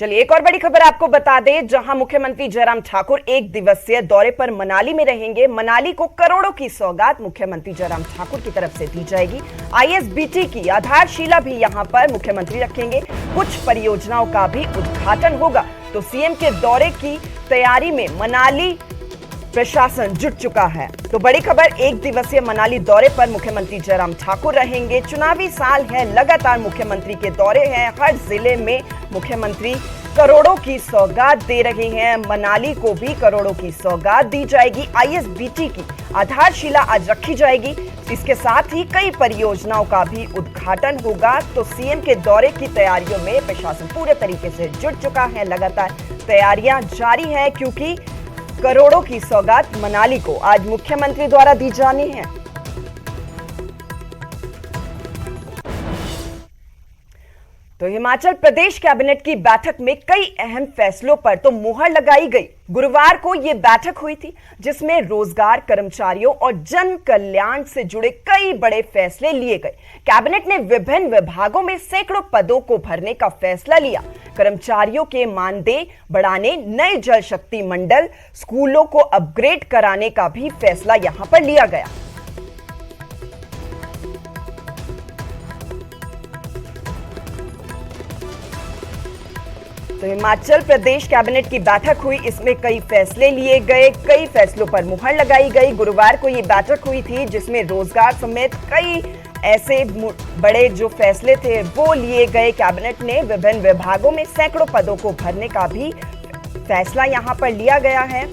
चलिए एक और बड़ी खबर आपको बता दें, जहां मुख्यमंत्री जयराम ठाकुर एक दिवसीय दौरे पर मनाली में रहेंगे। मनाली को करोड़ों की सौगात मुख्यमंत्री जयराम ठाकुर की तरफ से दी जाएगी। आईएसबीटी की आधारशिला भी यहां पर मुख्यमंत्री रखेंगे। कुछ परियोजनाओं का भी उद्घाटन होगा। तो सीएम के दौरे की तैयारी में मनाली प्रशासन जुट चुका है। तो बड़ी खबर, एक दिवसीय मनाली दौरे पर मुख्यमंत्री जयराम ठाकुर रहेंगे। चुनावी साल है, लगातार मुख्यमंत्री के दौरे हैं। हर जिले में मुख्यमंत्री करोड़ों की सौगात दे रहे हैं। मनाली को भी करोड़ों की सौगात दी जाएगी। आईएसबीटी की आधारशिला आज रखी जाएगी। इसके साथ ही कई परियोजनाओं का भी उद्घाटन होगा। तो सीएम के दौरे की तैयारियों में प्रशासन पूरे तरीके से जुट चुका है। लगातार तैयारियां जारी है, क्योंकि करोड़ों की सौगात मनाली को आज मुख्यमंत्री द्वारा दी जानी है। तो हिमाचल प्रदेश कैबिनेट की बैठक में कई अहम फैसलों पर तो मुहर लगाई गई। गुरुवार को यह बैठक हुई थी, जिसमें रोजगार, कर्मचारियों और जन कल्याण से जुड़े कई बड़े फैसले लिए गए। कैबिनेट ने विभिन्न विभागों में सैकड़ों पदों को भरने का फैसला लिया। कर्मचारियों के मानदेय बढ़ाने, नए जल शक्ति मंडल, स्कूलों को अपग्रेड कराने का भी फैसला यहां पर लिया गया। तो हिमाचल प्रदेश कैबिनेट की बैठक हुई, इसमें कई फैसले लिए गए, कई फैसलों पर मुहर लगाई गई। गुरुवार को ये बैठक हुई थी, जिसमें रोजगार समेत कई ऐसे बड़े जो फैसले थे वो लिए गए। कैबिनेट ने विभिन्न विभागों में सैकड़ों पदों को भरने का भी फैसला यहां पर लिया गया है।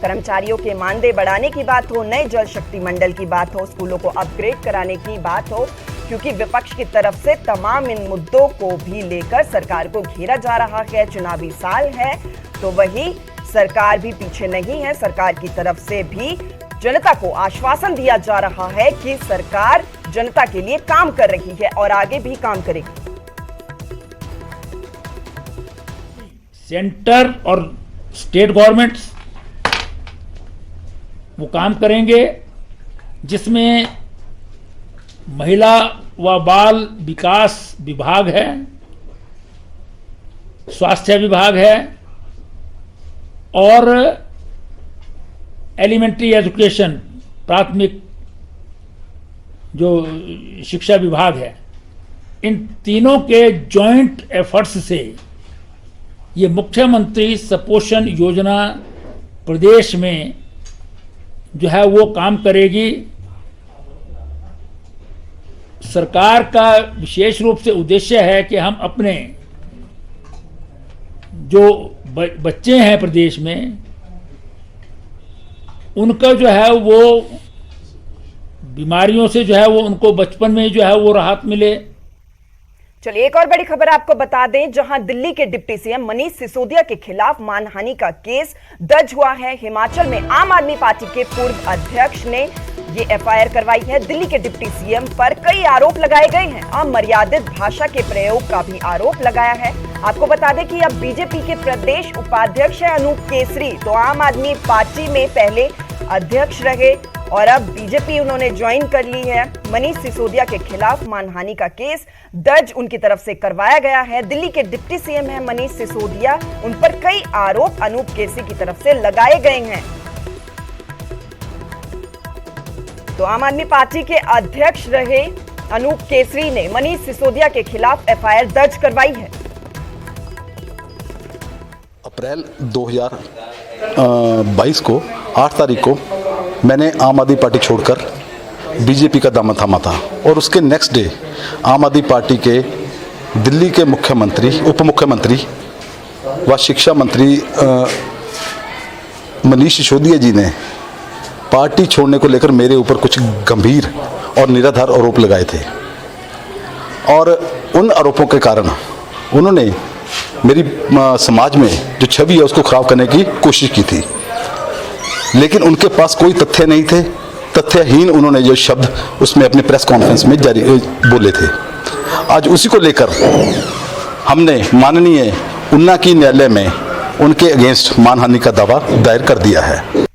कर्मचारियों के मानदेय बढ़ाने की बात हो, नए जल शक्ति मंडल की बात हो, स्कूलों को अपग्रेड कराने की बात हो, क्योंकि विपक्ष की तरफ से तमाम इन मुद्दों को भी लेकर सरकार को घेरा जा रहा है। चुनावी साल है, तो वही सरकार भी पीछे नहीं है। सरकार की तरफ से भी जनता को आश्वासन दिया जा रहा है कि सरकार जनता के लिए काम कर रही है और आगे भी काम करेगी। सेंटर और स्टेट गवर्नमेंट्स वो काम करेंगे, जिसमें महिला व बाल विकास विभाग है, स्वास्थ्य विभाग है और एलिमेंट्री एजुकेशन, प्राथमिक जो शिक्षा विभाग है। इन तीनों के जॉइंट एफर्ट्स से ये मुख्यमंत्री सुपोषण योजना प्रदेश में जो है वो काम करेगी। सरकार का विशेष रूप से उद्देश्य है कि हम अपने जो बच्चे हैं प्रदेश में, उनका जो है वो बीमारियों से जो है वो उनको बचपन में जो है वो राहत मिले। चलिए एक और बड़ी खबर आपको बता दें, जहां दिल्ली के डिप्टी सीएम मनीष सिसोदिया के खिलाफ मानहानि का केस दर्ज हुआ है। हिमाचल में आम आदमी पार्टी के पूर्व अध्यक्ष ने ये एफआईआर करवाई है। दिल्ली के डिप्टी सीएम पर कई आरोप लगाए गए हैं। अमर्यादित भाषा के प्रयोग का भी आरोप लगाया है। आपको बता दें कि अब बीजेपी के प्रदेश उपाध्यक्ष है अनूप केसरी। तो आम आदमी पार्टी में पहले अध्यक्ष रहे और अब बीजेपी उन्होंने ज्वाइन कर ली है। मनीष सिसोदिया के खिलाफ मानहानि का केस दर्ज उनकी तरफ से करवाया गया है। दिल्ली के डिप्टी सीएम है मनीष सिसोदिया, उन पर कई आरोप अनूप केसरी की तरफ से लगाए गए हैं। तो आम आदमी पार्टी के अध्यक्ष रहे अनूप केसरी ने मनीष सिसोदिया के खिलाफ एफआईआर दर्ज करवाई है। अप्रैल 2022 को 8 तारीख को मैंने आम आदमी पार्टी छोड़कर बीजेपी का दामन थामा था और उसके नेक्स्ट डे आम आदमी पार्टी के दिल्ली के मुख्यमंत्री, उप मुख्यमंत्री व शिक्षा मंत्री मनीष सिसोदिया जी ने पार्टी छोड़ने को लेकर मेरे ऊपर कुछ गंभीर और निराधार आरोप लगाए थे और उन आरोपों के कारण उन्होंने मेरी समाज में जो छवि है उसको खराब करने की कोशिश की थी। लेकिन उनके पास कोई तथ्य नहीं थे। तथ्यहीन उन्होंने जो शब्द उसमें अपने प्रेस कॉन्फ्रेंस में जारी बोले थे। आज उसी को लेकर हमने माननीय उन्नाव न्यायालय में उनके अगेंस्ट मानहानि का दावा दायर कर दिया है।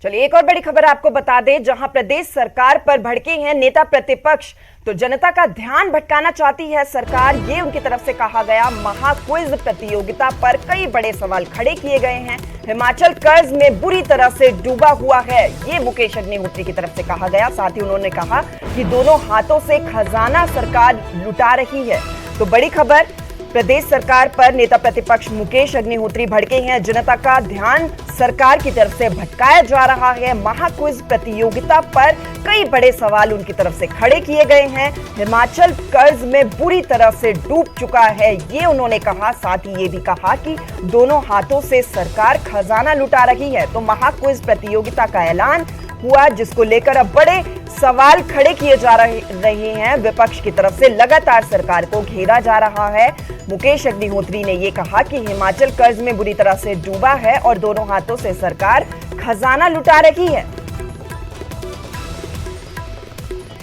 चलिए एक और बड़ी खबर आपको बता दें, जहां प्रदेश सरकार पर भड़के हैं नेता प्रतिपक्ष। तो जनता का ध्यान भटकाना चाहती है सरकार, ये उनकी तरफ से कहा गया। महाक्विज प्रतियोगिता पर कई बड़े सवाल खड़े किए गए हैं। हिमाचल कर्ज में बुरी तरह से डूबा हुआ है, ये मुकेश अग्निहोत्री की तरफ से कहा गया। साथ ही उन्होंने कहा कि दोनों हाथों से खजाना सरकार लुटा रही है। तो बड़ी खबर, प्रदेश सरकार पर नेता प्रतिपक्ष मुकेश अग्निहोत्री भड़के हैं। जनता का ध्यान सरकार की तरफ से भटकाया जा रहा है। महाक्विज प्रतियोगिता पर कई बड़े सवाल उनकी तरफ से खड़े किए गए हैं। हिमाचल कर्ज में बुरी तरह से डूब चुका है, ये उन्होंने कहा। साथ ही ये भी कहा कि दोनों हाथों से सरकार खजाना लुटा रही है। तो महाक्विज प्रतियोगिता का ऐलान हुआ, जिसको लेकर अब बड़े सवाल खड़े किए जा रहे हैं। विपक्ष की तरफ से लगातार सरकार को घेरा जा रहा है। मुकेश अग्निहोत्री ने यह कहा कि हिमाचल कर्ज में बुरी तरह से डूबा है और दोनों हाथों से सरकार खजाना लुटा रही है।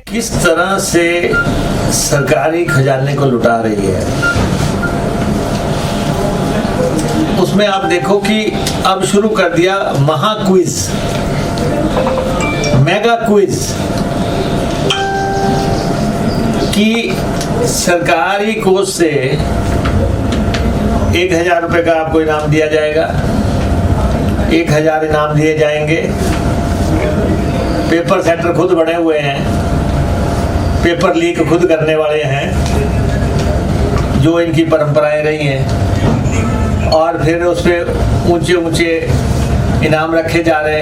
किस तरह से सरकारी खजाने को लुटा रही है, उसमें आप देखो कि अब शुरू कर दिया महाक्विज, मेगा क्विज, कि सरकारी कोष से 1000 रुपए का आपको इनाम दिया जाएगा, 1000 इनाम दिए जाएंगे। पेपर सेंटर खुद बने हुए हैं, पेपर लीक खुद करने वाले हैं, जो इनकी परंपराएं रही हैं, और फिर उस पर ऊंचे ऊंचे इनाम रखे जा रहे हैं।